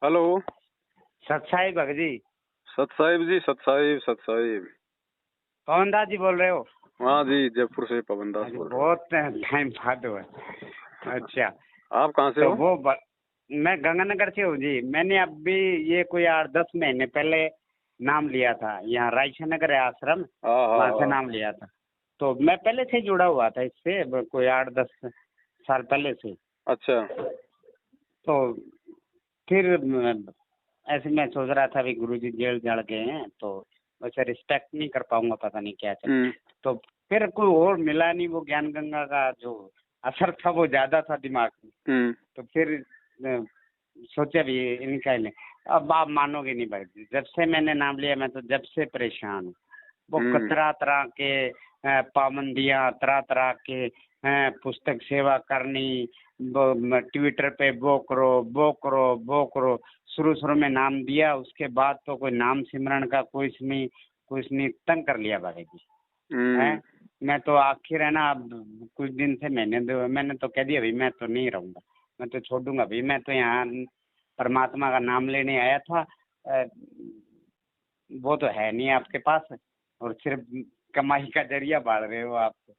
Hello. सत साहिब भगत जी। सत साहिब जी, सत साहिब, सत साहिब। पवन दास जी बोल रहे हो? हाँ जी, जयपुर से पवन दास बोल रहा हूँ। बहुत टाइम बाद हुआ। अच्छा, आप कहाँ से तो हो? मैं गंगानगर से हूँ जी। मैंने अभी ये कोई 8-10 महीने पहले नाम लिया था। यहाँ रायचा नगर है आश्रम, हाँ हाँ वहाँ से हाँ। नाम लिया था। तो मैं पहले से जुड़ा हुआ था इससे, कोई 8-10 साल पहले से। अच्छा। तो फिर ऐसे मैं सोच रहा था, अभी गुरुजी जेल जड़ गए हैं तो वैसे रिस्पेक्ट नहीं कर पाऊंगा, पता नहीं क्या चल। हम्म तो फिर कोई और मिला नहीं, वो ज्ञान गंगा का जो असर था वो ज्यादा था दिमाग में। हम्म तो फिर सोचा भी इनका ही लें। अब आप मानोगे नहीं भाई, जब से मैंने नाम लिया मैं तो जब से परेशान हूँ। वो हम्म तरह तरह के पाबंदियां, तरह तरह के पुस्तक सेवा करनी, ट्विटर पे वो करो वो करो वो करो। शुरू शुरू में नाम दिया, उसके बाद तो कोई नाम सिमरन का कुछ नहीं तंग कर लिया भाई जी। है, हम्म मैं तो आखिर है ना, अब कुछ दिन से मैंने तो कह दिया भाई मैं तो नहीं रहूंगा, मैं तो छोड़ दूंगा भाई। मैं तो यहाँ परमात्मा का नाम लेने आया था। वो तो है नहीं आपके पास, और सिर्फ कमाई का जरिया बाढ़ रहे हो आप तो।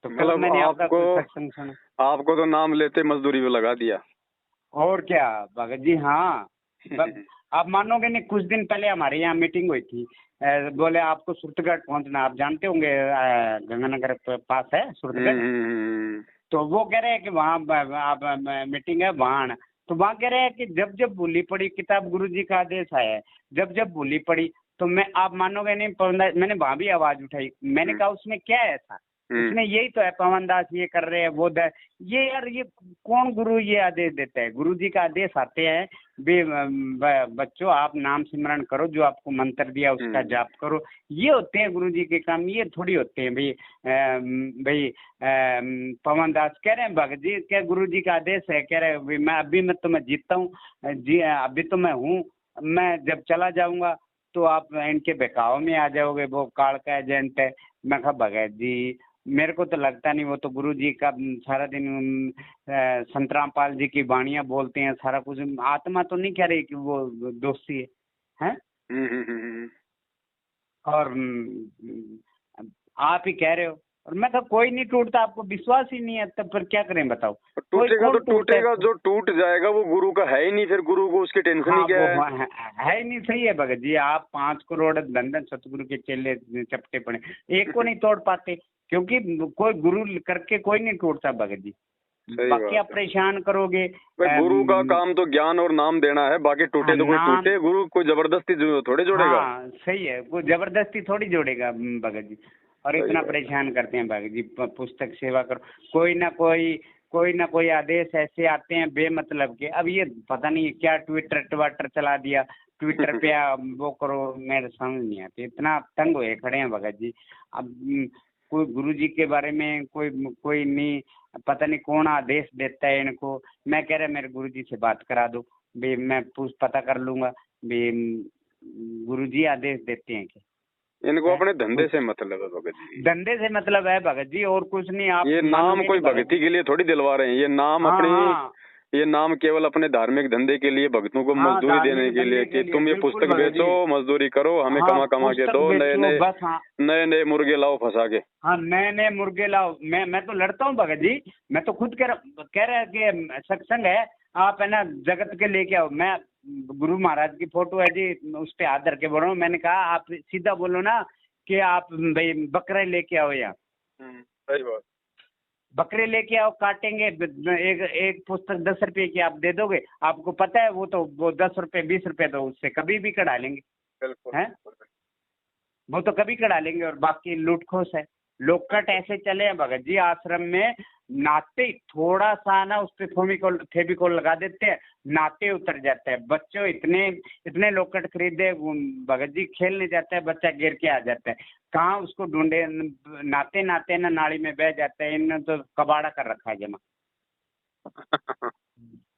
तो कल मतलब मैंने आपका आपको कोई सत्संग सुना। आपको तो नाम लेते मजदूरी पे लगा दिया। और क्या भगत जी, हाँ। आप मानोगे नहीं, कुछ दिन पहले हमारे यहाँ मीटिंग हुई थी। बोले आपको सुरतगढ़ पहुंचना, आप जानते होंगे, गंगानगर पास है सुरतगढ़। हम्म। तो वो कह रहे हैं कि वहाँ आप मीटिंग है वहाँ आना। तो वहाँ कह रहे हैं कि जब जब बोली पड़ी किताब, गुरु जी का आदेश आया है, जब जब बोली पड़ी तो मैं, आप मानोगे नहीं पवन दास, मैंने वहाँ भी आवाज उठाई। मैंने कहा उसमें क्या है ऐसा, हम्म उसमें यही तो है पवन दास ये कर रहे हैं वो ये यार, ये कौन गुरु ये आदेश देता है? गुरु जी का आदेश आते हैं बच्चों आप नाम सिमरन करो, जो आपको मंत्र दिया उसका जाप करो। ये होते हैं गुरु जी के काम, ये थोड़ी होते हैं भाई। भाई पवन दास कह रहे हैं भगत जी, क्या गुरु जी का आदेश है? कह रहे हैं मैं अभी मैं तो मैं जीतता हूँ जी, अभी तो मैं हूँ, मैं जब चला जाऊंगा तो आप इनके बहकाव में आ जाओगे, वो काल का एजेंट है। मैं कहा भगत जी मेरे को तो लगता नहीं, वो तो गुरु जी का सारा दिन संत रामपाल जी की वाणियां बोलते हैं, सारा कुछ। आत्मा तो नहीं कह रही कि वो दोषी है? हम्म। और आप ही कह रहे हो, और मैं तो कोई नहीं टूटता, आपको विश्वास ही नहीं है तब फिर क्या करें बताओ? कोई टूटेगा तो कौन टूटता है? टूटेगा, जो टूट जाएगा वो गुरु का है ही नहीं, फिर गुरु को उसकी टेंशन ही हाँ क्या वो है? है ही नहीं। सही है भगत जी, आप 5 करोड़ धन सतगुरु के चेले चपटे पड़े, एक को नहीं तोड़ पाते, क्योंकि कोई गुरु करके कोई नहीं टूटता भगत जी। सही बाकी आप बात है परेशान करोगे। भाई। गुरु का काम तो ज्ञान और नाम देना है, बाकी टूटे तो कोई नाम, टूटे, गुरु कोई जबरदस्ती थोड़े जोड़ेगा। हाँ सही है, वो जबरदस्ती थोड़ी जोड़ेगा भगत जी। और सही इतना बात। परेशान करते हैं भगत जी, पुस्तक सेवा करो, कोई ना कोई आदेश ऐसे आते हैं बेमतलब के। अब ये पता नहीं क्या ट्विटर ट्वाटर चला दिया, ट्विटर पे वो करो, मेरे समझ नहीं आती, इतना तंग हुए खड़े हैं भगत जी। अब कोई गुरु जी के बारे में कोई कोई नहीं, पता नहीं कौन आदेश देता है इनको। मैं कह रहा मेरे गुरु जी से बात करा दो भी, मैं पूछ पता कर लूंगा भी गुरुजी आदेश देते हैं कि इनको है अपने धंधे कुछ। से मतलब है भगत जी। धंधे से मतलब है भगत जी, और कुछ नहीं। आप ये नाम मानोगे कोई नहीं भगत भक्ति जी। के लिए थोड़ी दिलवा रहे हैं, ये नाम हाँ अपनी, हाँ ये नाम केवल अपने धार्मिक धंधे के लिए, भक्तों को हाँ, मजदूरी देने धार्मिक के लिए धंधे के कि लिए तुम ये बिल्कुल पुस्तक भगत बेचो, जी। मजदूरी करो, हमें हाँ कमा कमा के पुस्तक दो, बेचो बस, हाँ। नए नए मुर्गे लाओ फंसा के। हाँ नए नए मुर्गे लाओ। मैं तो लड़ता हूँ भगत जी। मैं तो खुद कह रहा कि सत्संग है, आप है ना जगत के लेके आओ। मैं गुरु महाराज की फोटो है जी, उस पे हाथ धर के बोल रहा हूँ। मैंने कहा आप सीधा बोलो ना कि आप भाई बकरे लेके आओ यहाँ, सही बात। बकरे लेके आओ, काटेंगे। एक एक पुस्तक 10 रुपए की आप दे दोगे, आपको पता है वो तो वो 10 रुपए 20 रुपए तो उससे कभी भी कढ़ा लेंगे, बिल्कुल हैं? वो तो कभी कढ़ा लेंगे। और बाकी लूटखोस है, लोकट ऐसे चले हैं भगत जी आश्रम में। नाते ही थोड़ा सा ना उस पर फेविकोल लगा देते हैं, नाते उतर जाता है। बच्चों इतने इतने लोकट खरीदे भगत जी, खेलने जाता है बच्चा गिर के आ जाता है, कहाँ उसको ढूंढे? नाते नाते ना नाली में बह जाता है। इन्होंने तो कबाड़ा कर रखा है जमा।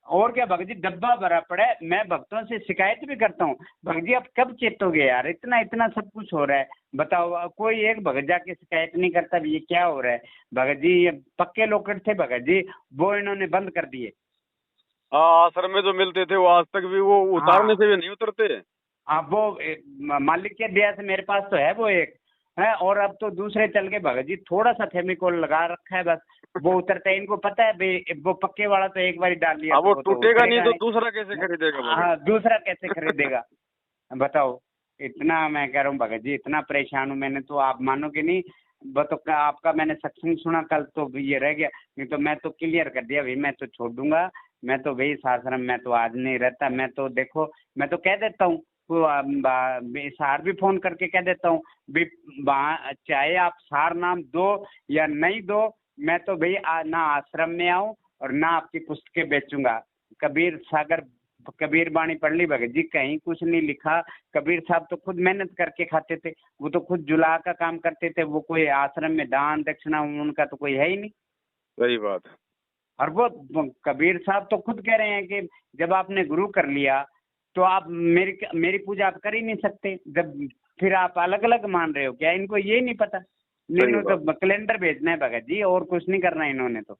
और क्या भगत जी, डब्बा भरा पड़ा है। मैं भक्तों से शिकायत भी करता हूँ, भगत जी आप कब चेतोगे यार, इतना इतना सब कुछ हो रहा है, बताओ। कोई एक भगत जाके शिकायत नहीं करता भी ये क्या हो रहा है। भगत जी ये पक्के लोकट थे भगत जी, वो इन्होंने बंद कर दिए। हाँ, आश्रम में जो मिलते थे वो आज तक भी वो उतारने हाँ से भी नहीं उतरते। अब वो मालिक के दया से मेरे पास तो है वो एक है, और अब तो दूसरे चल के भगत जी थोड़ा सा फेविकोल लगा रखा है बस, वो उतरता है। इनको पता है भाई वो पक्के वाला तो एक बार डाल लिया अब तो वो वो तो टूटेगा नहीं उतरेगा तो नहीं। दूसरा कैसे खरीदेगा भगत? हाँ दूसरा कैसे खरीदेगा बताओ। इतना मैं कह रहा हूँ भगत जी, इतना परेशान हूँ मैंने तो आप मानोगे नहीं। आपका मैंने सत्संग सुना कल तो ये रह गया, नहीं तो मैं तो क्लियर कर दिया भाई, मैं तो छोड़ दूंगा। मैं तो भाई इस आश्रम में तो आज नहीं रहता। मैं तो देखो मैं तो कह देता हूँ, सार भी फोन करके कह देता हूँ भी, चाहे आप सार नाम दो या नहीं दो, मैं तो भाई ना आश्रम में आऊँ और ना आपकी पुस्तकें बेचूंगा। कबीर सागर कबीर बाणी पढ़ ली भगत जी, कहीं कुछ नहीं लिखा। कबीर साहब तो खुद मेहनत करके खाते थे, वो तो खुद जुला का काम करते थे, वो कोई आश्रम में दान दक्षिणा उनका तो कोई है ही नहीं। सही बात है। और वो कबीर साहब तो खुद कह रहे हैं कि जब आपने गुरु कर लिया तो आप मेरी मेरी पूजा आप कर ही नहीं सकते, जब फिर आप अलग अलग मान रहे हो क्या? इनको ये नहीं पता। सही इन्होंने बात। तो कैलेंडर भेजना है भगत जी, और कुछ नहीं करना है इन्होंने तो।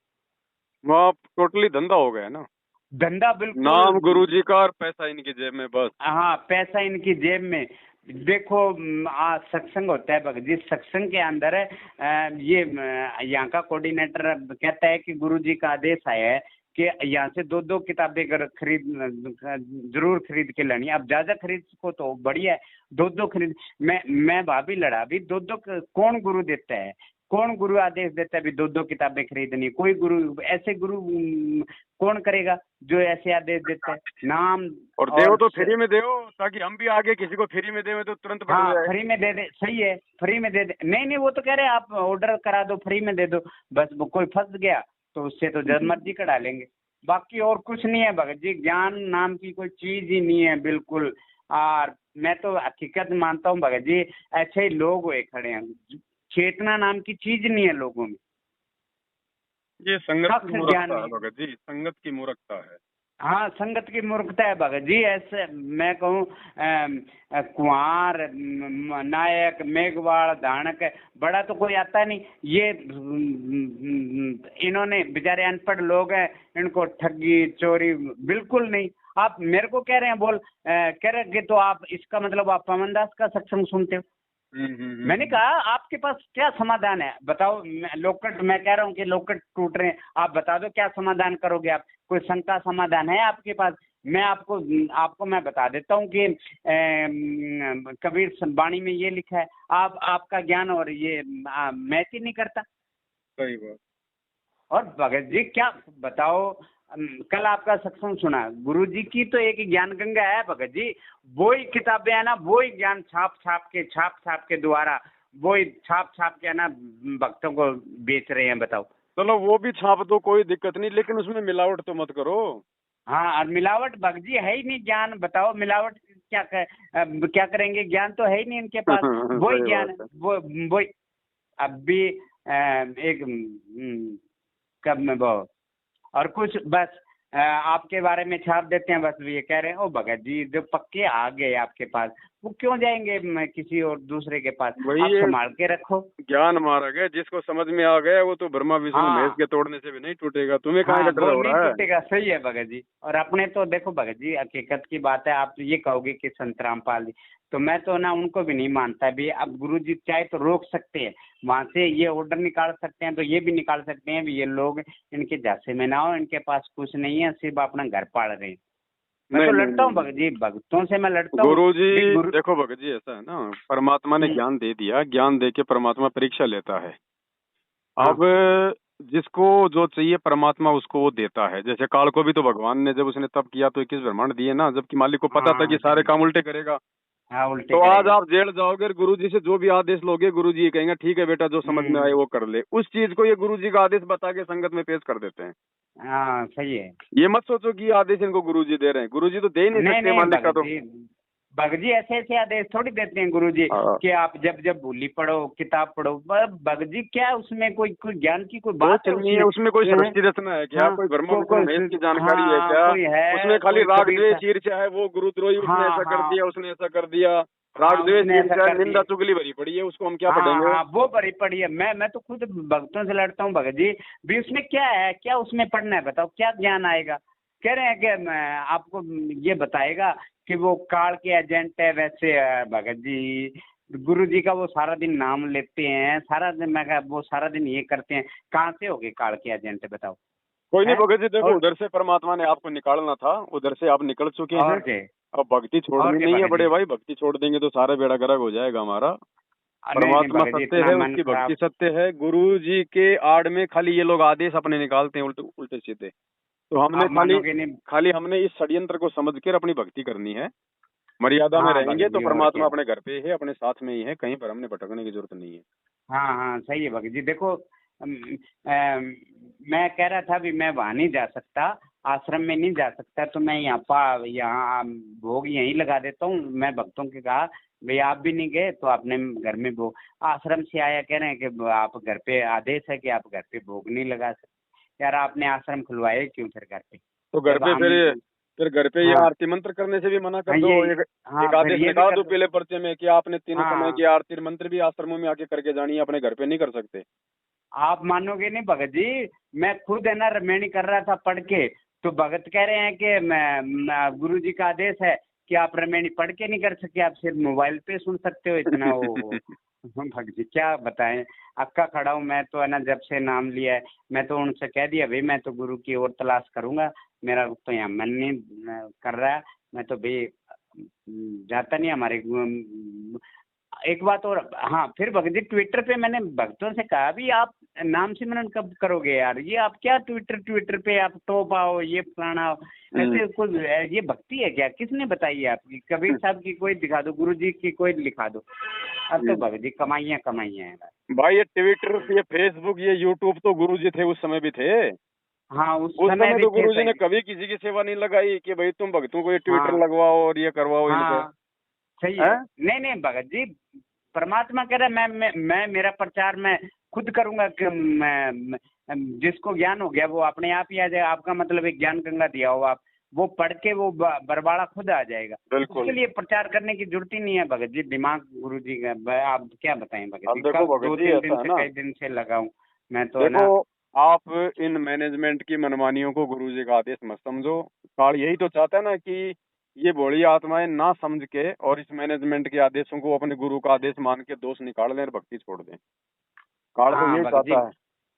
वहाँ टोटली धंधा हो गया ना। धंधा बिल्कुल। नाम गुरु जी का और पैसा इनकी जेब में बस। हाँ पैसा इनकी जेब में। देखो आज सत्संग होता है भगत जी, सत्संग के अंदर ये यहाँ का कोऑर्डिनेटर कहता है कि गुरुजी का आदेश आया है कि यहाँ से दो दो किताबें अगर जरूर खरीद के लानी। अब ज्यादा खरीद को तो बढ़िया है, दो दो खरीद। मैं भाभी लड़ा भी, दो दो कौन गुरु देता है? कौन गुरु आदेश देता है भी दो दो किताबें खरीदनी? कोई गुरु ऐसे गुरु कौन करेगा जो ऐसे आदेश देता है? नाम और देव तो फ्री में देव, ताकि हम भी आगे किसी को फ्री में देवे तो तुरंत बढ़ हाँ जाए। फ्री में दे दे, सही है फ्री में दे दे। नहीं नहीं वो तो कह रहे हैं आप ऑर्डर करा दो फ्री में दे दो, बस वो कोई फंस गया तो उससे तो जब मर्जी कढ़ा लेंगे। बाकी और कुछ नहीं है भगत जी, ज्ञान नाम की कोई चीज ही नहीं है बिल्कुल। और मैं तो हकीकत मानता हूँ भगत जी, ऐसे ही लोग हुए खड़े हैं, चेतना नाम की चीज नहीं है लोगों में। ये संगत की ज्ञान मूर्खता है नहीं। भगत जी, संगत की मूर्खता है। हाँ संगत की मूर्खता है भगत जी। ऐसे मैं कहूँ कुंवर नायक मेघवाड़ धानक बड़ा तो कोई आता नहीं। ये इन्होंने बेचारे अनपढ़ लोग हैं, इनको ठगी चोरी बिल्कुल नहीं। आप मेरे को कह रहे हैं कह रहे कि तो आप इसका मतलब आप पवन दास का सत्संग सुनते हो? मैंने कहा आपके पास क्या समाधान है बताओ। लोकट मैं कह रहा हूँ कि लोकट टूट रहे हैं, आप बता दो क्या समाधान करोगे आप? कोई शंका समाधान है आपके पास? मैं आपको मैं बता देता हूँ कि कबीर बाणी में ये लिखा है, आप आपका ज्ञान और ये मैच ही नहीं करता। सही बात। और भगत जी क्या बताओ, कल आपका सत्संग सुना, गुरु जी की तो एक ज्ञान गंगा है भगत जी। वही किताबें है ना, वही ज्ञान छाप छाप के द्वारा वही छाप के है ना भक्तों को बेच रहे हैं बताओ। चलो वो भी छाप दो, कोई दिक्कत नहीं, लेकिन उसमें मिलावट तो मत करो। हाँ और मिलावट भगत जी है ही नहीं, ज्ञान बताओ मिलावट क्या करेंगे? ज्ञान तो है ही नहीं इनके पास। वही सही ज्ञान बात है। वही। अब भी एक कब में वो और कुछ बस आपके बारे में छाप देते हैं, बस ये कह रहे हैं ओ भगत जी जो पक्के आ गए आपके पास वो क्यों जाएंगे किसी और दूसरे के पास? वही आप ये संभाल के रखो। ज्ञान मारा गया, जिसको समझ में आ गया वो तो ब्रह्मा विष्णु महेश हाँ के तोड़ने से भी नहीं टूटेगा। तुम्हें कहाँ हाँ का डर वो हो नहीं रहा है? टूटेगा, सही है भगत जी। और अपने तो देखो भगत जी हकीकत की बात है, आप ये कहोगे कि संत रामपाल जी, तो मैं तो ना उनको भी नहीं मानता भी। अब गुरु जी चाहे तो रोक सकते हैं, वहां से ये ऑर्डर निकाल सकते हैं, तो ये भी निकाल सकते हैं भी ये लोग इनके झांसे में ना हो, इनके पास कुछ नहीं है, सिर्फ अपना घर पाल रहे हैं। मैं नहीं तो नहीं लड़ता हूँ नहीं, भगत जी, भक्तों से मैं लड़ता हूँ। गुरु जी गुरु देखो भगत जी, ऐसा है ना, परमात्मा ने ज्ञान दे दिया, ज्ञान दे के परमात्मा परीक्षा लेता है। हाँ अब जिसको जो चाहिए परमात्मा उसको वो देता है। जैसे काल को भी तो भगवान ने जब उसने तब किया तो 21 ब्रह्मांड दिए ना, जबकि मालिक को पता था कि हाँ सारे सही। काम उल्टे करेगा। हाँ उल्टे तो आज करेगा। आप जेल जाओगे, गुरु जी से जो भी आदेश लोगे, गुरु जी ये कहेंगे ठीक है बेटा जो समझ में आए हम्म। वो कर ले। उस चीज को ये गुरु जी का आदेश बता के संगत में पेश कर देते हैं। हाँ सही है। ये मत सोचो कि ये आदेश इनको गुरु जी दे रहे हैं, गुरु जी तो दे ही नहीं नहीं सकते नहीं मालिक का तो। भगत जी ऐसे ऐसे आदेश थोड़ी देते हैं गुरु जी हाँ, कि आप जब जब भूली पढ़ो किताब पढ़ो। भगत जी क्या उसमें कोई ज्ञान की कोई बात कुछ है नहीं है उसमें, कोई हैं? सृष्टि रचना है क्या? हाँ कोई ब्रह्मा विष्णु महेश की जानकारी है हाँ क्या? कोई उसमें है खाली कोई राग कबीर द्वेष सा। ईर्ष्या है, वो गुरुद्रोही उसने हाँ ऐसा कर हाँ दिया, उसने ऐसा कर दिया। हाँ राग द्वेष उसने ऐसा ईर्ष्या कर निंदा दिया। चुगली भरी पड़ी है, उसको हम क्या हाँ पढ़ेंगे? हाँ वो बड़ी पड़ी है। मैं तो खुद भक्तों से लड़ता हूँ भगत जी भी, उसमें क्या है, क्या उसमें पढ़ना है बताओ, क्या ज्ञान आएगा? कह रहे हैं कि आपको ये बताएगा कि वो काल के एजेंट है। वैसे भगत जी, गुरु जी का वो सारा दिन नाम लेते हैं, सारा दिन मैं कहा वो सारा दिन ये करते हैं, कहाँ से हो गए काल के एजेंट बताओ। कोई नहीं हैं? भगत जी, देखो और उधर से परमात्मा ने आपको निकालना था, उधर से आप निकल चुके हैं। और के अब भक्ति और छोड़नी के नहीं है भगत जी। बड़े भाई, भक्ति छोड़ देंगे तो सारा बेड़ा गर्क हो जाएगा हमारा। नहीं नहीं परमात्मा भगत जी, सत्य इतना है, मन उसकी भक्ति खराब। सत्य है। गुरु जी के आड़ में खाली ये लोग आदेश अपने निकालते हैं, उल्टे उल्टे सीधे। तो हमने आप खाली मानोगे नहीं। खाली हमने इस षड्यंत्र को समझ कर अपनी भक्ति करनी है। मर्यादा में हाँ रहेंगे भगत तो जी, और परमात्मा क्या। अपने घर पे ही है, अपने साथ में ही है, कहीं पर हमने भटकने की जरूरत नहीं है। हाँ हाँ सही है भगत जी। देखो मैं कह रहा था भी मैं वहाँ नहीं जा सकता, आश्रम में नहीं जा सकता, तो मैं यहाँ भोग यहीं लगा देता हूँ। मैं भक्तों के कहा भाई आप भी नहीं गए तो आपने घर में भोग, आश्रम से आया कह रहे हैं कि आप घर पे आदेश है कि आप घर पे भोग नहीं लगा सकते। यार आपने आश्रम खुलवाए क्यों फिर घर पे, तो घर जब पे हम। फिर घर पे ये हाँ आरती मंत्र करने से भी मना कर हाँ दो। ये एक हाँ एक फिर आदेश ये भी निकाल कर दो दो। पीले पर्चे में कि आपने तीनों समय हाँ की आरती मंत्र भी आश्रमों में आके करके जानी है, अपने घर पे नहीं कर सकते। आप मानोगे नहीं भगत जी, मैं खुद है ना रमेणी कर रहा था पढ़ के, तो भगत कह रहे हैं कि गुरु जी का आदेश है कि आप रमेणी पढ़ के नहीं कर सकते, आप सिर्फ मोबाइल पे सुन सकते हो। इतना वो भगत जी क्या बताएं, अक्का खड़ा हूँ मैं तो है ना, जब से नाम लिया है। मैं तो उनसे कह दिया भाई मैं तो गुरु की और तलाश करूंगा, मेरा तो यहाँ मन नहीं कर रहा है। मैं तो भाई जाता नहीं हमारे एक बात और। हाँ फिर भगत जी ट्विटर पे मैंने भक्तों से कहा भी आप नाम सिमरन कब करोगे यार, ये आप क्या ट्विटर पे आप टॉप आओ, ये फलाना आओ, ऐसे कुछ ये भक्ति है क्या? किसने बताई है आपकी? कबीर साहब की कोई दिखा दो, गुरु जी की कोई लिखा दो। अब तो भगत जी कमाइयाँ हैं। भाई ये ट्विटर, ये फेसबुक, ये यूट्यूब तो गुरु जी थे, उस समय भी थे। हाँ उस उस समय समय भी तो थे गुरुजी ने सही। कभी किसी की सेवा नहीं लगाई कि भाई तुम भक्तों को ये ट्विटर हाँ लगवाओ और ये करवाओ इनको। हाँ सही है। हैं? नहीं नहीं भगत जी, परमात्मा कह रहा है मैं मेरा प्रचार मैं खुद करूंगा कि जिसको ज्ञान हो गया वो अपने आप ही आ जाए। आपका मतलब एक ज्ञान गंगा दिया हो आप, वो पढ़ के वो बरबाड़ा खुद आ जाएगा। उसके बिल्कुल। लिए प्रचार करने की जरूरत ही नहीं है भगत जी। दिमाग गुरु जी का आप क्या बताएं भगत अब जी, देखो कब भगत दो जी, तीन दिन ऐसा है से ना, कई दिन से लगाऊं मैं तो है देखो ना। आप इन मैनेजमेंट की मनमानियों को गुरुजी का आदेश मत समझो। काल यही तो चाहता है ना कि ये भोली आत्माएं ना समझ के और इस मैनेजमेंट के आदेशों को अपने गुरु का आदेश मान के दोष निकाल लें और भक्ति छोड़ दें। काल तो हाँ यही भगत जी। चाहता है।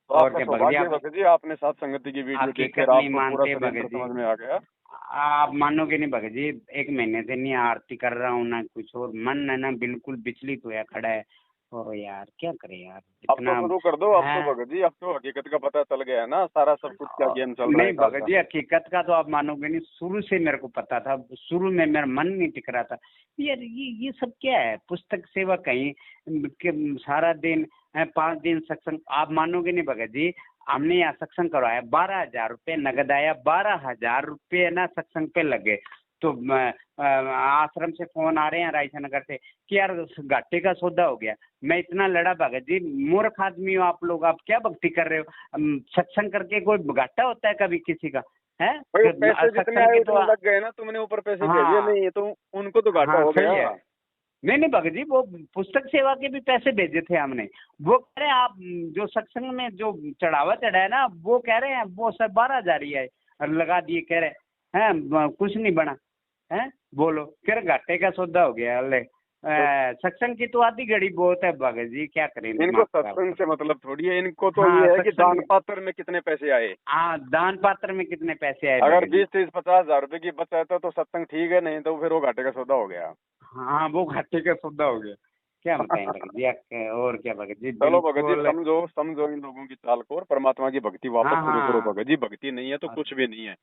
तो और आपका क्या भगत जी, सौभाग्य है आप भगत जी, आपने साथ संगति की वीडियो देखकर हकीकत नहीं आपको पूरा मानते षड्यंत्र भगत जी। समझ में आ गया। आप मानोगे नहीं भगत जी, 1 महीने से नहीं आरती कर रहा हूँ ना कुछ, और मन है ना बिल्कुल विचलित होया खड़ा है। ओ यार क्या करे यार, अब तो इतना शुरू कर दो, अब तो है। भगत जी, अब तो हकीकत का पता चल गया है ना, सारा सब कुछ क्या गेम चल रहा है नहीं काल भगत का। जी, हकीकत का तो आप मानोगे नहीं, शुरू से मेरे को पता था। शुरू में मेरा मन नहीं टिक रहा था यार, ये सब क्या है, पुस्तक सेवा कहीं सारा दिन 5 दिन सत्संग। आप मानोगे नहीं भगत जी, हमने यहाँ सत्संग करवाया, 12,000 रुपये नगद आया, 12,000 रुपये ना सत्संग पे लगे। तो आश्रम से फोन आ रहे हैं रायसा नगर से कि यार घाटे का सौदा हो गया। मैं इतना लड़ा भगत जी, मूर्ख आदमी हो आप लोग, आप क्या भक्ति कर रहे हो? सत्संग करके कोई घाटा होता है कभी किसी का? है भाई पैसे जितने सत्संग आए के तो। उतने लग गए ना, तुमने ऊपर पैसे भेजे हाँ नहीं तो उनको तो घाटा हाँ हो सही गया। है। नहीं नहीं भगत जी, वो पुस्तक सेवा के भी पैसे भेजे थे हमने। वो कह रहे हैं आप जो सत्संग में जो चढ़ावा चढ़ाया ना, वो कह रहे हैं वो सब 12,000 ही है, और लगा दिए कह रहे हैं कुछ नहीं बना है। बोलो फिर घाटे का सौदा हो गया। अल्ले सत्संग की तो आधी घड़ी बहुत है भगत जी, क्या करें इनको दिमाग खराब। सत्संग से मतलब थोड़ी है, इनको तो हाँ ये है कि दान सत्संग, पात्र में कितने पैसे आए। हाँ दान पात्र में कितने पैसे आए अगर भगत जी। 20-30-50 हजार रुपए की बचत है तो सत्संग ठीक है, नहीं तो फिर वो घाटे का सौदा हो गया। हाँ वो घाटे का सौदा हो गया। क्या बताएं भगत जी, और क्या भगत जी, चलो भगत जी, बिल्कुल। समझो समझो इन लोगों की चाल को और परमात्मा की भक्ति वापस हाँ शुरू करो हाँ। भगत जी। भक्ति नहीं है तो और कुछ भी नहीं है।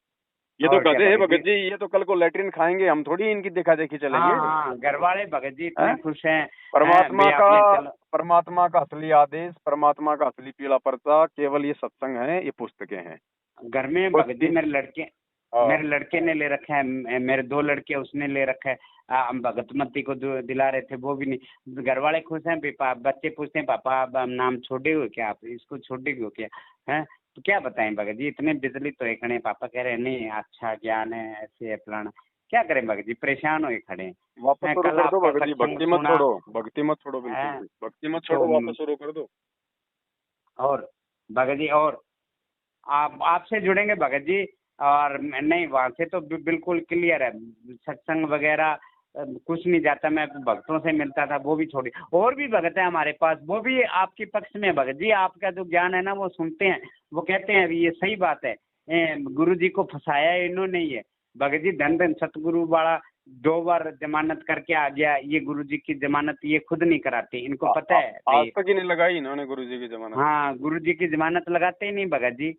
ये तो और क्या गधे हैं भगत जी। भगत जी, ये तो कल को लैट्रिन खाएंगे, हम थोड़ी इनकी देखा देखी चलेंगे। हाँ हाँ घर वाले भगत जी इतने हैं? खुश हैं। परमात्मा भी का आपने चलो। परमात्मा का असली आदेश, परमात्मा का असली पीला पर्चा केवल ये सत्संग है, ये पुस्तकें हैं। घर में भगत जी उसकी हाँ। मेरे लड़के ने ले रखा है, मेरे 2 लड़के उसने ले रखा है। हम भगतमती को दिला रहे थे, वो भी नहीं। घर वाले खुश हैं, बच्चे पूछते हैं पापा अब हम नाम छोड़े हो क्या, आप इसको छोड़े हो क्या? है तो क्या बताएं भगत जी, इतने बिजली तो है खड़े। पापा कह रहे हैं नहीं अच्छा ज्ञान है, ऐसे है फलाना। क्या करें भगत जी, परेशान हुए खड़े वापस हैं। शुरू कल कर दो आपका भगत जी, सत्संग भक्ति मत सुना छोड़ो, भक्ति मत छोड़ो, बिल्कुल है। भी भक्ति मत तो छोड़ो, वापस शुरू कर दो। और भगत जी, और आपसे जुड़ेंगे भगत जी। और नहीं वहाँ से तो बिल्कुल क्लियर है, सत्संग वगैरह कुछ नहीं जाता। मैं भक्तों से मिलता था, वो भी छोड़ी। और भी भगत है हमारे पास, वो भी आपके पक्ष में भगत जी, आपका जो ज्ञान है ना वो सुनते हैं, वो कहते हैं ये सही बात है, गुरु जी को फंसाया है इन्होंने ही है। भगत जी धन धन सतगुरु वाला 2 बार जमानत करके आ गया, ये गुरु जी की जमानत ये खुद नहीं कराते, इनको पता है आज भाई। तक ही नहीं लगाई इन्होंने गुरु जी की जमानत। हाँ गुरु जी की जमानत लगाते ही नहीं भगत जी।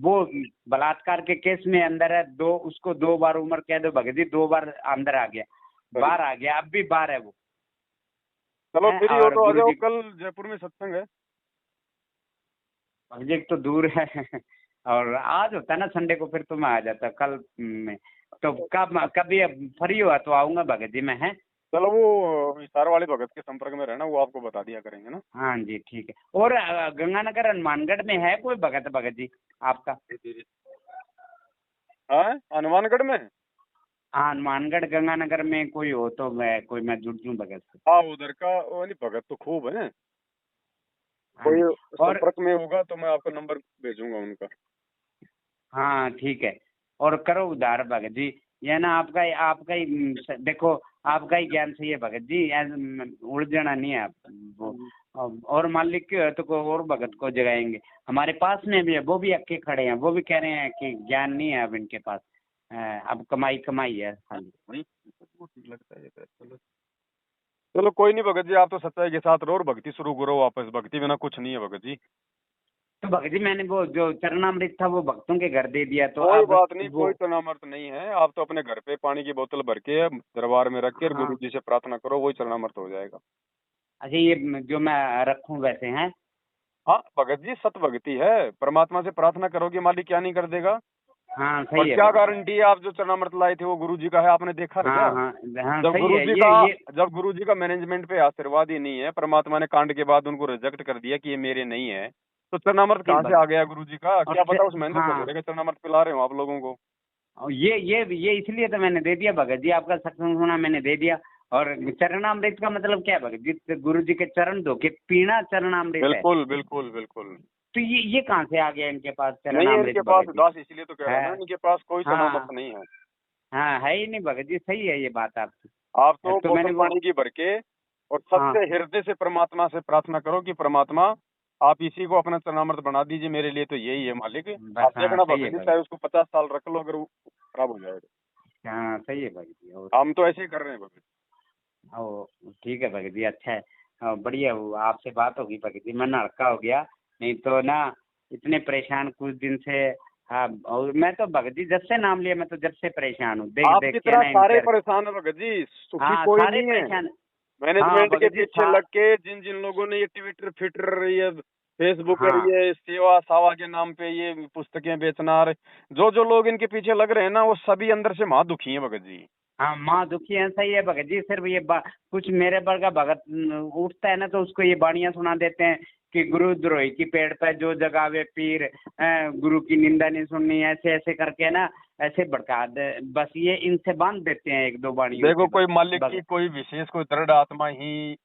वो बलात्कार के केस में अंदर है, उसको 2 बार उम्र कह दो भगत जी, 2 बार अंदर आ गया, बाहर आ गया, अब भी बाहर है वो। चलो फ्री हो और तो आ गुरु जाओ, जी कल जयपुर में सत्संग है। भगत जी तो दूर है और आज होता है ना संडे को, फिर तो मैं आ जाता कल में। तो कभी फ्री हुआ तो आऊंगा भगत जी मैं, है। चलो वो हिसार वाले भगत के संपर्क में रहना, वो आपको बता दिया करेंगे ना। हाँ जी ठीक है। और गंगानगर हनुमानगढ़ में है कोई भगत जी आपका? हाँ हनुमानगढ़ में। हाँ हनुमानगढ़ गंगानगर में कोई हो तो मैं जुड़ दूं भगत से। हाँ उधर का वो नहीं, भगत तो खूब है। हाँ कोई जी। और संपर्क में होगा तो मैं आपको नंबर भेजूंगा उनका। हाँ ठीक है। और करो उधार भगत जी, ये ना आपका आपका ही देखो, आपका ही ज्ञान सही है भगत जी, उड़ जाना नहीं है आप वो। और मालिक के तो कोई और भगत को जगाएंगे, हमारे पास में भी है, वो भी अक्के खड़े हैं, वो भी कह रहे हैं कि ज्ञान नहीं है अब इनके पास, अब कमाई कमाई है खाली। ठीक लगता है। चलो चलो कोई नहीं भगत जी, आप तो सच्चाई के साथ रहो और भक्ति शुरू करो वापस, भक्ति बिना कुछ नहीं है भगत जी। तो भगत जी मैंने वो जो चरणामृत था वो भक्तों के घर दे दिया, तो कोई अब बात नहीं, वो। कोई चरणामृत नहीं है, आप तो अपने घर पे पानी की बोतल भर के दरबार में रख के हाँ गुरु जी से प्रार्थना करो, वही चरणामृत हो जाएगा। अच्छा, ये जो मैं रखूं वैसे हैं? हाँ भगत जी, सत भक्ति है, परमात्मा से प्रार्थना करोगे मालिक क्या नहीं कर देगा। हाँ और सही है क्या भगत जी। गारंटी है आप जो चरणामृत लाए थे वो गुरु जी का है, आपने देखा है क्या? हाँ हाँ हाँ जब सही गुरु है जी का ये। जब गुरु जी का मैनेजमेंट पे आशीर्वाद ही नहीं है, परमात्मा ने कांड के बाद उनको रिजेक्ट कर दिया कि ये मेरे नहीं है, तो चरणामृत नहीं कहाँ से आ गया गुरु जी का? और क्या पता उस मेहनत से हाँ थोड़े का चरणामृत पिला रहे हो आप लोगों को। और ये इसलिए तो मैंने दे दिया भगत जी, आपका सत्संग सुना मैंने दे दिया। और चरणामृत का मतलब क्या है भगत जी? गुरु जी के चरण धो के पीना चरणामृत है। बिल्कुल बिल्कुल बिल्कुल। तो ये कहाँ से आ गया इनके पास नहीं है चरणामृत इनके पास भगत जी? दास, इसलिए तो कह रहा हूँ है। ना, इनके पास कोई हाँ चरणामृत नहीं है। हाँ है ही नहीं भगत जी, सही है ये बात आपकी। आप तो तो बोतल मैंने वो। पानी की भर के और हाँ सच्चे हृदय से परमात्मा से प्रार्थना करो कि परमात्मा आप इसी को अपना चरणामृत बना दीजिए, मेरे लिए तो यही है मालिक। बस आप हाँ देखना सही है भगत जी, भगत। चाहे उसको 50 साल रख लो, अगर वो खराब हो जाएगा। हाँ सही है भगत जी। और हम तो ऐसे ही कर रहे हैं भगत। ओ ठीक है भगत जी, अच्छा है। बढ़िया हुआ आपसे बात होगी भगत जी, मन हल्का हो गया, नहीं तो ना इतने परेशान कुछ दिन से। हाँ और मैं तो भगत जी जब से नाम लिया मैं तो जब से परेशान हूँ, देख देख आपकी के तरह ना सारे इनके। परेशान है भगत जी, सुखी हाँ कोई सारे नहीं है। परेशान। हाँ मैनेजमेंट के भगत जी पीछे लग के जिन जिन लोगों ने ये ट्विटर फिटर ये फेसबुक और हाँ ये सेवा सावा के नाम पे ये पुस्तकें बेचना, जो जो लोग इनके पीछे लग रहे हैं ना, वो सभी अंदर से महा दुखी हैं भगत जी। हाँ माँ दुखी है, सही है भगत जी। सिर्फ ये कुछ मेरे वर्ग का भगत उठता है ना तो उसको ये बाणियां सुना देते हैं कि गुरु द्रोही की पेड़ पे जो जगावे पीर, गुरु की निंदा नहीं सुननी, ऐसे ऐसे करके ना ऐसे भड़का दे, बस ये इनसे बांध देते हैं 1-2 बाणियों देखो से कोई बस मालिक की भगत। कोई विशेष कोई दृढ़ आत्मा ही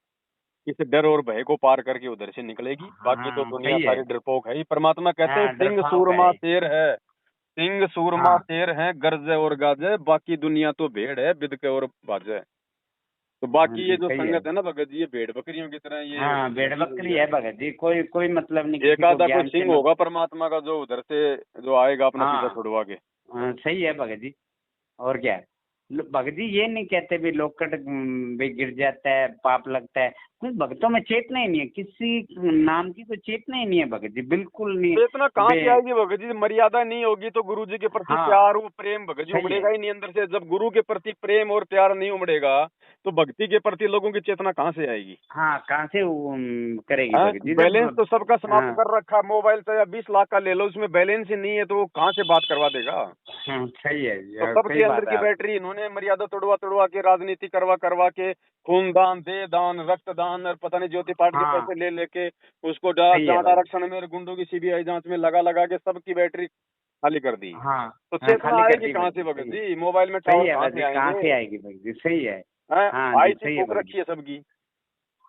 इस डर और भय को पार करके उधर से निकलेगी, बाकी तो हाँ दुनिया सही है। सारी डरपोक है ही। परमात्मा कहते हैं हाँ सिंह डरपाक सूरमा है। शेर है, सिंह सूरमा हाँ शेर है, गरजे और गाजे, बाकी दुनिया तो भेड़ है बिद के और बाजे। तो हाँ बाकी ये जी जो सही है। संगत है ना भगत जी, ये भेड़ बकरियों की तरह ये हाँ भेड़ लगी हुई बकरी है। है भगत जी, कोई कोई मतलब नहीं एक किसी को आधा कोई ज्ञान से सिंह होगा परमात्मा का जो उधर से जो आएगा अपना पीछा हाँ छुड़वा के। सही है भगत जी। और क्या है? भगत जी ये नहीं कहते भी लोकट भी गिर जाता है पाप लगता है, कुछ भक्तों में चेतना ही नहीं है, किसी नाम की कोई चेतना ही नहीं है भगत जी, बिल्कुल नहीं। तो इतना कहाँ बे से आएगी भगत जी? मर्यादा नहीं होगी तो गुरु जी के प्रति हाँ प्यार वो प्रेम भगत जी सही है। उमड़ेगा ही नहीं अंदर से। जब गुरु के प्रति प्रेम और प्यार नहीं उमड़ेगा तो भक्ति के प्रति लोगों की चेतना कहाँ से आएगी? हाँ कहाँ से करेगी हाँ भगत जी बैलेंस जब। तो सबका समाप्त हाँ कर रखा है, मोबाइल चाहे 20 लाख का ले लो, उसमें बैलेंस ही नहीं है तो वो कहाँ से बात करवा देगा? हाँ सही है, तो सही सबके अंदर बात है की आप। बैटरी इन्होंने मर्यादा तोड़वा तोड़वा के, राजनीति करवा करवा के, खूनदान दे दान रक्तदान और पता नहीं ज्योति पाठ के हाँ पैसे ले लेके उसको सही है जांच भगत। आरक्षण में गुंडों की सीबीआई जांच में लगा लगा के सबकी बैटरी खाली कर दी। हाँ तो हाँ चेतना खाली कर आएगी दी कहाँ भगत से जी, भगत सही है। जी? मोबाइल में सही टावर है कहाँ भगत से जी, कहाँ आएंगे? से आएगी भगत जी, सही है। हैं? हाँ जी आईसी सही है फूक भगत जी। रखी है सबकी।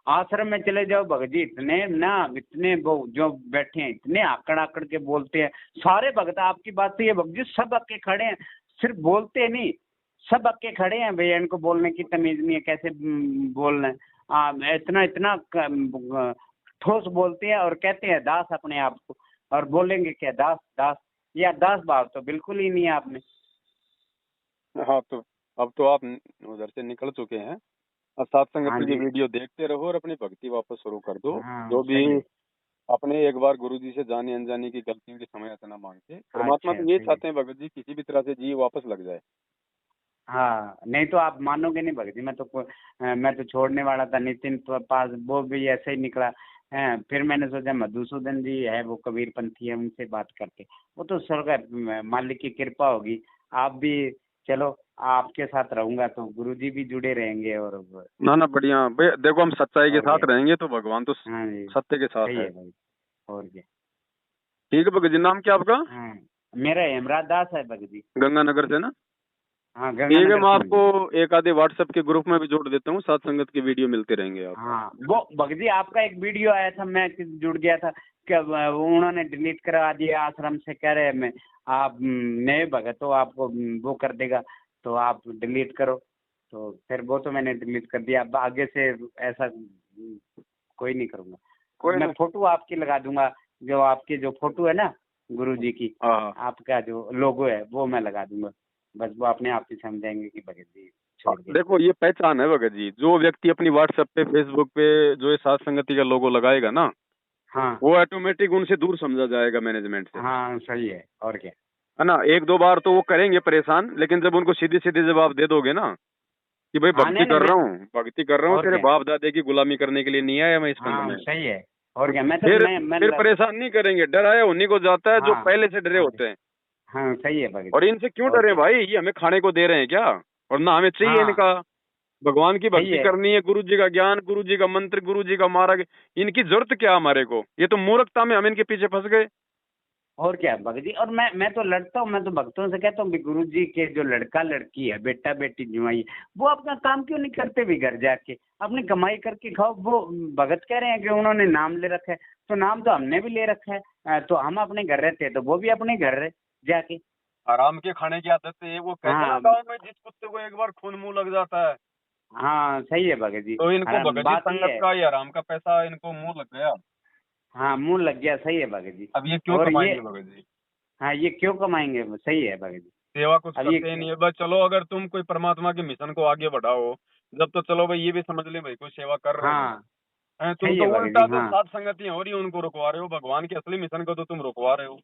आश्रम में चले जाओ भगत जी, इतने वो जो बैठे हैं इतने आकड़ आकड़ के बोलते हैं। सारे भगत आपकी बात तो ये भगत जी सब अक्के खड़े हैं, सिर्फ बोलते नहीं, सब अक्के खड़े हैं भैया, इनको बोलने की तमीज नहीं है, कैसे बोलना है। इतना इतना ठोस बोलते हैं और कहते हैं दास अपने आप को, और बोलेंगे क्या दास दास, या दास भाव तो बिल्कुल ही नहीं है आप में। हाँ, तो अब तो आप उधर से निकल चुके हैं। अब साथ संगत हाँ की ये जी। वीडियो देखते रहो और अपनी भक्ति वापस शुरू कर दो। हाँ जो भी सही है। अपने एक बार गुरु जी से जाने अनजाने की गलतियों की क्षमा याचना मांग के, परमात्मा अच्छा तो ये सही है। चाहते हैं भगत जी किसी भी तरह से जी वापस लग जाए। हाँ नहीं तो आप मानोगे नहीं भगत जी, मैं तो छोड़ने वाला था, नितिन पास वो भी ऐसे ही निकला है। फिर मैंने सोचा मधुसूदन जी है वो कबीर पंथी है, उनसे बात करके, वो तो स्वर्ग मालिक की कृपा होगी। आप भी चलो, आपके साथ रहूंगा तो गुरु जी भी जुड़े रहेंगे। और ना ना बढ़िया देखो, हम सच्चाई के और क्या। साथ रहेंगे तो भगवान तो हाँ जी सत्य के साथ सही है। है भाई। और क्या। ठीक है भगत जी, नाम क्या आपका? हाँ मेरा हेमराज दास है भगत जी। गंगानगर से ना? हाँ ठीक है, गंगानगर मैं से हूँ आपको जी। एक आधे व्हाट्सएप के ग्रुप में भी जोड़ देता हूँ, साथ संगत की वीडियो मिलते रहेंगे आप। हाँ वो भगत जी आपका एक वीडियो आया था, मैं जुड़ गया था कि उन्होंने डिलीट करा दिया आश्रम से, कह रहे मैं आप नए भगत हो, आपको वो कर देगा तो आप डिलीट करो। तो फिर वो तो मैंने डिलीट कर दिया। अब आगे से ऐसा कोई नहीं करूँगा। कोई मैं ना। फोटो आपकी लगा दूंगा, जो आपकी जो फोटो है ना गुरु जी की, हाँ आपका जो लोगो है वो मैं लगा दूंगा। बस वो अपने आप ही समझाएंगे कि भगत जी छोड़ के। देखो, ये पहचान है भगत जी। जो व्यक्ति अपनी व्हाट्सएप पे फेसबुक पे जो ये साथ संगति का लोगो लगाएगा ना, हाँ वो ऑटोमेटिक उनसे दूर समझा जाएगा मैनेजमेंट से, हाँ सही है। और क्या। है ना? एक दो बार तो वो करेंगे परेशान, लेकिन जब उनको सीधे सीधे जवाब दे दोगे ना कि भाई हाँ नहीं नहीं मैं, भक्ति कर रहा हूँ, और तेरे क्या। बाप दादे की गुलामी करने के लिए नहीं आया मैं इस फंड हाँ में। सही है। और क्या। फिर परेशान नहीं करेंगे। डराया उन्हीं को जाता है जो हाँ पहले से डरे और होते क्या। हैं। हाँ सही है भगत और जी। इनसे क्यों और डरे क्या। भाई? ये हमें खाने को दे रहे हैं क्या? और ना हमें चाहिए हाँ इनका। भगवान की सही भक्ति है। करनी है, गुरु जी का ज्ञान, गुरु जी का मंत्र, गुरु जी का मार्ग, इनकी जरूरत क्या हमारे को? ये तो मूर्खता में हम इनके पीछे फंस गए। और क्या भगत जी। और मैं तो लड़ता हूँ, मैं तो भक्तों से कहता हूँ गुरु जी के जो लड़का लड़की है, बेटा बेटी जुआई है, वो अपना काम क्यों नहीं करते भी घर जाके अपनी कमाई करके खाओ। वो भगत कह रहे हैं कि उन्होंने नाम ले रखा है, तो नाम तो हमने भी ले रखा है। तो हम अपने घर रहते हैं तो वो भी अपने घर रहे जाके। आराम के खाने की आदत है। वो कहते हैं ना हाँ गाँव में, जिस कुत्ते को एक बार खून मुंह लग जाता है, हाँ सही है भगत जी। तो इनको भगत जी बात ये संगत है। का, ये आराम का पैसा इनको मुंह लग गया। हाँ मुंह लग गया, सही है भगत जी। अब ये क्यों और ये, कमाएंगे भगत जी? हाँ ये क्यों कमाएंगे, सही है भगत जी। सेवा कुछ अब ये, करते ही नहीं है। बस चलो, अगर तुम कोई परमात्मा के मिशन को आगे बढ़ाओ, जब तो चलो भाई ये भी समझ ले भाई कोई सेवा कर रहे हैं। हाँ तुम सही है तो भगत उल्टा जी। जो हाँ सात संगतियां हो रही है उनको रुकवा रहे हो, भगवान के असली मिशन को तो तुम रुकवा रहे हो।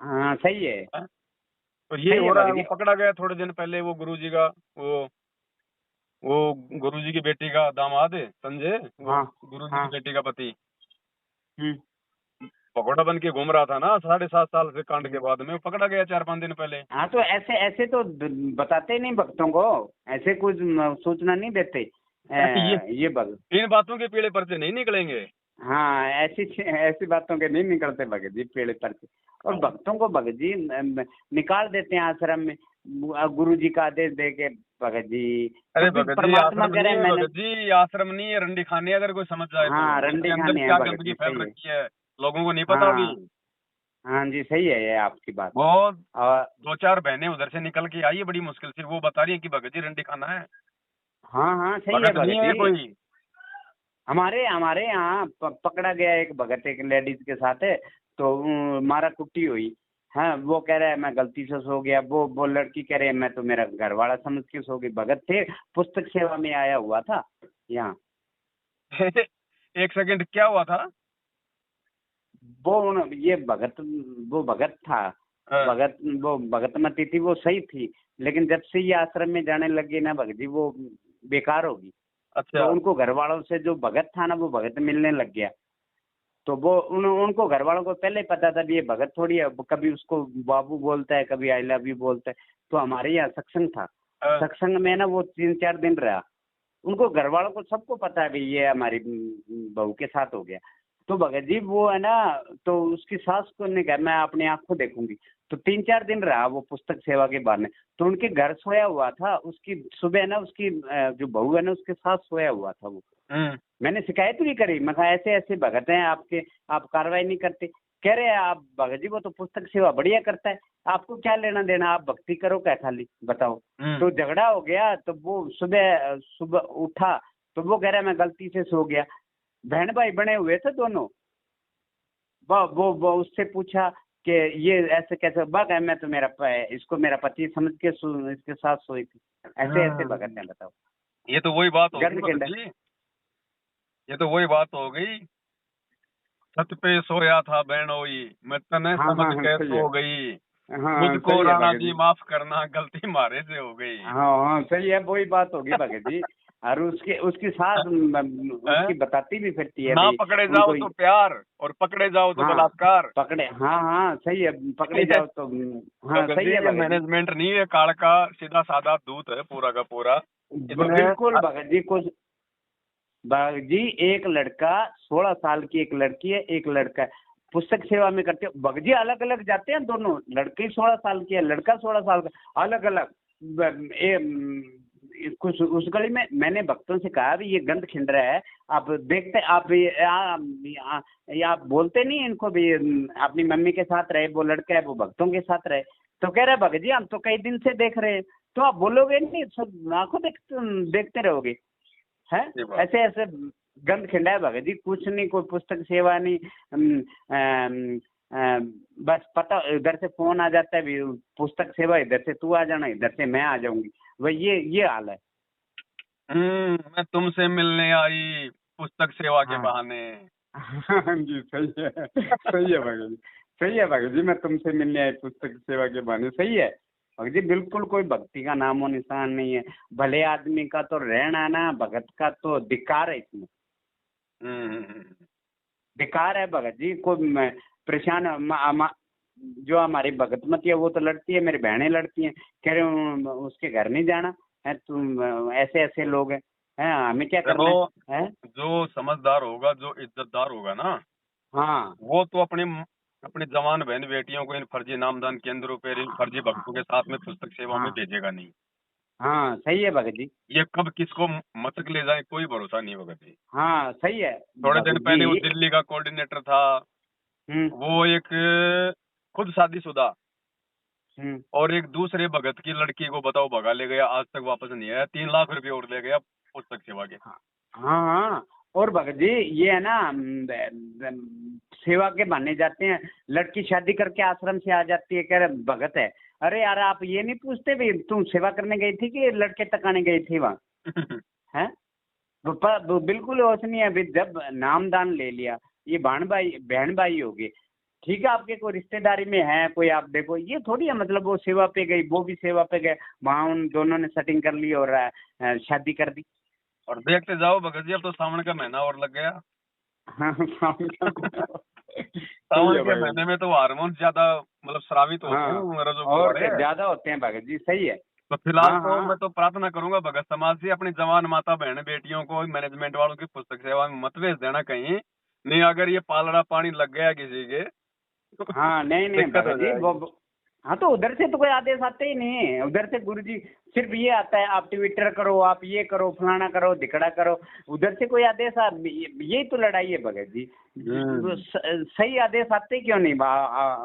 हाँ सही है। हैं? तो ये सही हो है रहा है। भगत वो जी। पकड़ा गया थोड़े दिन पहले, वो गुरु जी का वो गुरु जी की बेटी का दामाद है संजय, वो हाँ गुरु जी की हाँ। बेटी का पति हम्म भगोड़ा बन के घूम रहा था ना 7.5 साल से कांड के हम्म। बाद में, वो पकड़ा गया 4-5 दिन पहले। हाँ तो ऐसे ऐसे तो बताते ही नहीं भक्तों को, ऐसे कुछ सूचना नहीं देते। ये ये भगत। इन बातों के पीड़े पर से नहीं निकलेंगे। हाँ ऐसी ऐसी बातों के नहीं निकलते भगत जी पेड़ पर से। और भक्तों को भगत जी निकाल देते हैं आश्रम में, गुरु जी का आदेश दे के भगत जी। अरे कभी भगत जी, परमात्मा आश्रम कह नहीं रहे हैं है मैंने। भगत जी, ये आश्रम नहीं है, रंडी खाने अगर कोई समझ जाए तो। हाँ रंडी इसके अंदर खाने हैं क्या भगत गंदगी जी, फैल सही है। रखी है, लोगों को नहीं पता अभी। हाँ हाँ जी सही है ये आपकी बात। वो और 2-4 बहनें उधर से निकल के आई है बड़ी मुश्किल से, वो बता रही है कि भगत जी रंडी खाना है। हाँ हाँ सही है भगत नहीं भगत है जी। कोई। हमारे हमारे यहाँ पकड़ा गया एक भगत एक लेडीज के साथ है, तो मारा कुट्टी हुई। हाँ वो कह रहा है मैं गलती से सो गया, वो लड़की कह रही है मैं तो मेरा घर वाला समझ के सो गई। भगत थे, पुस्तक सेवा में आया हुआ था यहाँ। एक सेकंड, क्या हुआ था? ये भगत, वो भगत था, हाँ, भगत वो भगतमती थी, वो सही थी। लेकिन जब से ये आश्रम में जाने लगी ना भगत जी, वो बेकार होगी। तो अच्छा। उनको घर वालों से जो भगत था ना वो भगत मिलने लग गया। तो वो उनको घर वालों को पहले पता था भी ये भगत थोड़ी है, कभी उसको बाबू बोलता है, कभी आई लव यू बोलता है। तो हमारे यहाँ सत्संग था, हाँ, सत्संग में ना वो 3-4 दिन रहा। उनको घर वालों को सबको पता है भी ये हमारी बहू के साथ हो गया। तो भगत जी वो है ना, तो उसकी सास को ने कहा मैं अपनी आंखों देखूंगी। तो 3-4 दिन रहा वो पुस्तक सेवा के बहाने। तो उनके घर सोया हुआ था, उसकी सुबह ना उसकी जो बहू है ना उसके साथ सोया हुआ था वो। हम्म, मैंने शिकायत भी करी, मैं कहा ऐसे ऐसे भगत हैं आपके, आप कार्रवाई नहीं करते। कह रहे हैं आप भगत जी वो तो पुस्तक सेवा बढ़िया करता है, आपको क्या लेना देना, आप भक्ति करो क्या खाली, बताओ। तो झगड़ा हो गया, तो वो सुबह सुबह उठा तो वो कह रहा है मैं गलती से सो गया। बहन भाई बने हुए थे दोनों। वो उससे पूछा कि ये ऐसे कैसे, बग है मैं तो इसको मेरा पति समझ के इसके साथ सोई थी। ऐसे ऐसे भगत हैं, बताओ। ये तो वही बात हो गई गर्द भगत जी, ये तो वही बात हो गई, छत पे सोया था बहनोई, मैं तने हाँ समझ हाँ हाँ के सही है। सो गई, हाँ मुझको सही है राणा भगत जी जी। माफ करना, गलती मारे से हो गई। हाँ हाँ सही है, वही बात होगी भगत जी। और उसकी सास हैं? उसकी बताती भी फिरती है ना भाई पकड़े जाओ उनको। तो प्यार, और पकड़े जाओ तो हाँ बलात्कार। पकड़े, हाँ हाँ सही है, पकड़े ये जाओ तो। हाँ भगत सही जी, है ये भगत जी। मैनेजमेंट नहीं है, काल का सीधा साधा दूत है पूरा का पूरा। इसमें बिल्कुल भगत जी। कुछ भगत जी, एक लड़का 16 साल की, एक लड़की है, एक लड़का है, पुस्तक सेवा में करते हो भगत जी, अलग अलग जाते हैं दोनों। लड़की 16 साल की है, लड़का 16 साल का, अलग अलग। कुछ उस गली में मैंने भक्तों से कहा भी ये गंद खिंड रहा है, आप देखते, आप बोलते नहीं इनको भी, अपनी मम्मी के साथ रहे, वो लड़का है वो भक्तों के साथ रहे। तो कह रहे भगत जी हम तो कई दिन से देख रहे हैं। तो आप बोलोगे नहीं, सब आंखों देखते रहोगे हैं। ये बात ऐसे ऐसे गंद खिंडा है भगत जी, कुछ नहीं, कोई पुस्तक सेवा नहीं। बस पता, इधर से फोन आ जाता है भी पुस्तक सेवा, इधर से तू आ जाना, इधर से मैं आ जाऊंगी, वही ये हाल है। मैं तुमसे मिलने आई पुस्तक सेवा के हाँ बहाने। हाँ जी सही है, सही है भगत जी, सही है भगत जी, मैं तुमसे मिलने आई पुस्तक सेवा के बहाने, सही है भगत जी। बिल्कुल कोई भक्ति का नामो निशान नहीं है। भले आदमी का तो रहना ना, भगत का तो धिक्कार है इसमें, बेकार है भगत जी। को परेशान जो हमारी भगतमती है वो तो लड़ती है, मेरी बहनें लड़ती हैं, कह रहे उसके घर नहीं जाना है, तुम ऐसे ऐसे लोग हैं, हमें क्या करना देखो, है? जो समझदार होगा, जो इज्जतदार होगा ना, हाँ वो तो अपने अपनी जवान बहन बेटियों को इन फर्जी नामदान केंद्रों पर, इन फर्जी भक्तों के साथ में पुस्तक सेवा में हाँ भेजेगा नहीं। हाँ सही है भगत जी। ये कब किसको मचक ले जाए कोई भरोसा नहीं भगत जी। हाँ सही है थोड़े दिन भगत पहले वो जी। दिल्ली का कोऑर्डिनेटर था, हम्म वो एक खुद शादीशुदा हम्म। और एक दूसरे भगत की लड़की को बताओ भगा ले गया, आज तक वापस नहीं आया, 3 लाख रुपए और ले गया पुस्तक सेवा के। हाँ हाँ। और भगत जी ये है ना, सेवा के बहाने जाते हैं, लड़की शादी करके आश्रम से आ जाती है, कह रहे भगत है। अरे यार आप ये नहीं पूछते भी तुम सेवा करने गई थी कि लड़के तकाने गई थी वहाँ, हैं? वो बिल्कुल होश नहीं है अभी। जब नामदान ले लिया, ये बहन भाई होगी, ठीक है, आपके कोई रिश्तेदारी में है कोई, आप देखो, ये थोड़ी है मतलब वो सेवा पे गई, वो भी सेवा पे गए, वहाँ उन दोनों ने सेटिंग कर ली और शादी कर दी। और देखते जाओ भगत जी, अब तो सावन का महीना और लग गया। हाँ सही सावन है के भगत महीने जी। में तो हार्मोन ज्यादा मतलब स्रावित होते हाँ हैं, रजो और गुब्बारे। क्या ज्यादा होते हैं भगत जी, सही है। तो फिलहाल हाँ तो हाँ मैं तो प्रार्थना करूंगा भगत समाज से, अपनी जवान माता बहन बेटियों को मैनेजमेंट वालों की पुस्तक सेवा में मत भेज देना कहीं, नहीं अगर ये पालड़ा पानी लग गया किसी के तो हाँ। नहीं नहीं दिक्कत हो भगत जी जाएगी। हाँ तो उधर से तो कोई आदेश आते ही नहीं है, उधर से गुरुजी सिर्फ ये आता है आप ट्विटर करो, आप ये करो, फलाना करो, धिकड़ा करो, उधर से कोई आदेश यही तो लड़ाई है भगत जी। सही आदेश आते क्यों नहीं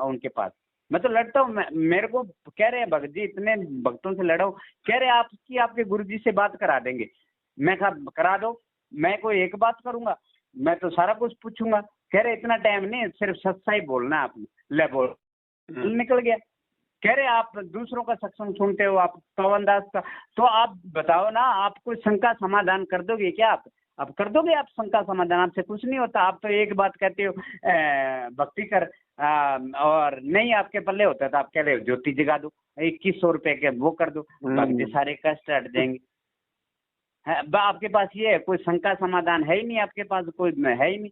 उनके पास? मैं तो लड़ता हूँ, मेरे को कह रहे हैं भगत जी, इतने भक्तों से लड़ा हूँ, कह रहे हैं आपके गुरुजी से बात करा देंगे। मैं कहा करा दो, मैं कोई एक बात करूंगा, मैं तो सारा कुछ पूछूंगा। कह रहे इतना टाइम नहीं, सिर्फ सच्चाई बोलना है आपने, ले बोल, निकल गया। कह रहे आप दूसरों का सत्संग सुनते हो, आप पवन दास का, तो आप बताओ ना, आप कोई शंका समाधान कर दोगे क्या? आप कर दोगे आप शंका समाधान? आपसे कुछ नहीं होता, आप तो एक बात कहते हो भक्ति कर, और नहीं आपके पल्ले होता तो आप कह रहे हो ज्योति जगा दो, 2100 रुपए के वो कर दो, बाकी सारे कष्ट हट जाएंगे। आपके पास ये है, कोई शंका समाधान है ही नहीं आपके पास, कोई है ही नहीं।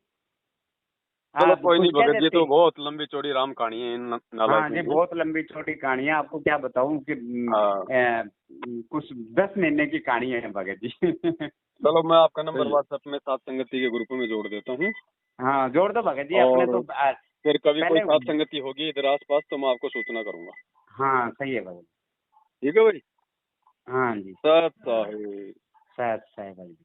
चलो आप कोई कुछ नहीं कह भगत जी, देते। तो बहुत लंबी चौड़ी राम कहानी है इन हाँ जी नालायकों की। बहुत लंबी छोटी कहानी है, आपको क्या बताऊं कि हाँ कुछ 10 महीने की कहानी है भगत जी। चलो, मैं आपका नंबर सही। व्हाट्सएप में सात संगति के ग्रुप में जोड़ देता हूँ, हाँ जोड़ दो भगत जी, अपने और तो फिर कभी कोई पहले। सात संगति होगी इधर आस पास तो मैं आपको सूचना करूंगा। हाँ सही है भगत। ठीक है भाई। हाँ जी। सत साहिब। सही है भाई।